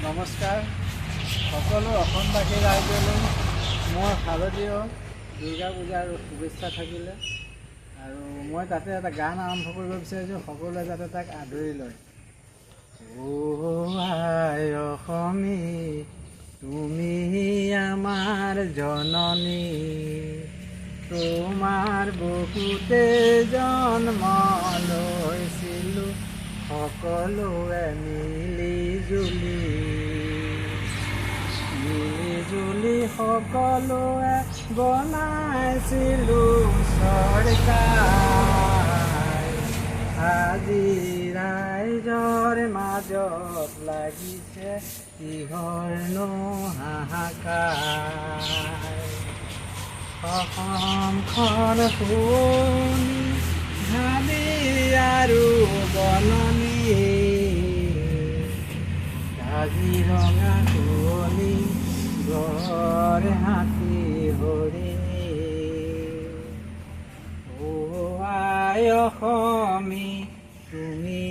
নমস্কাৰ সকলো অসমবাসী ৰাইজলৈ মোৰ শাৰদীয় দুৰ্গা পূজাৰ শুভেচ্ছা থাকিলে আৰু মই তাতে এটা গান আৰম্ভ কৰিব বিচাৰিছোঁ, সকলোৱে যাতে তাক আদৰি লয়। আই অসমী তুমি আমাৰ জননী, তোমাৰ বুকুতে জন্ম লৈছিলোঁ সকলোৱে মিলি জুলি সকলোৱে বনাইছিলোঁ চৰকাৰ। আজি ৰাইজৰ মাজত লাগিছে কিহৰনো হাহাকাৰ। অসমখন শুনি ভাবি আৰু বননি, কাজিৰঙা শুৱনি গড় হাতী হৰিণী। আই অসমী তুমি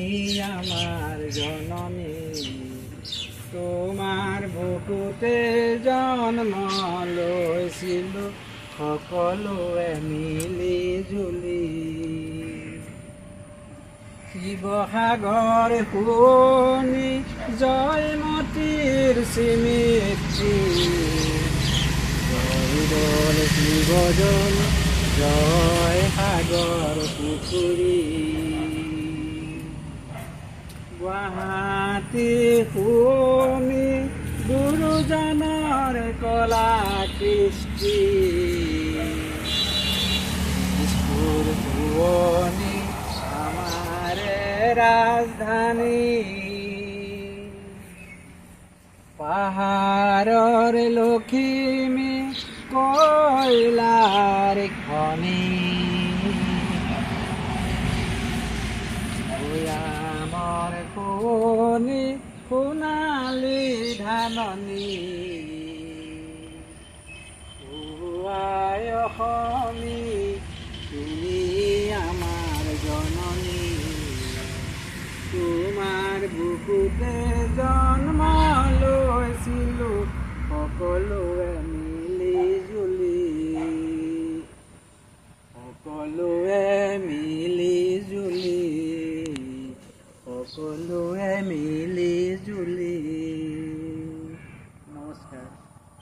আমাৰ জননী, তোমাৰ বুকুতে জন্ম লৈছিলোঁ সকলোৱে মিলি জুলি। শিৱসাগৰ শুৱনি জয়মতীৰ স্মৃতি, জয়দৌল শিৱদৌল জয়সাগৰ পুখুৰী। গুৱাহাটী শুৱনি গুৰুজনাৰ কলা কৃষ্টি, দিছপুৰ শুৱনি আমাৰ ৰাজধানী। পাহাৰৰ লখিমী কয়লাৰ খনি, ভৈয়ামৰ শুৱনি সোণালী ধাননি। আই অসমী তুমি আমাৰ জননী, তোমাৰ বুকুতে জন্ম লৈছিলোঁ সকলোৱে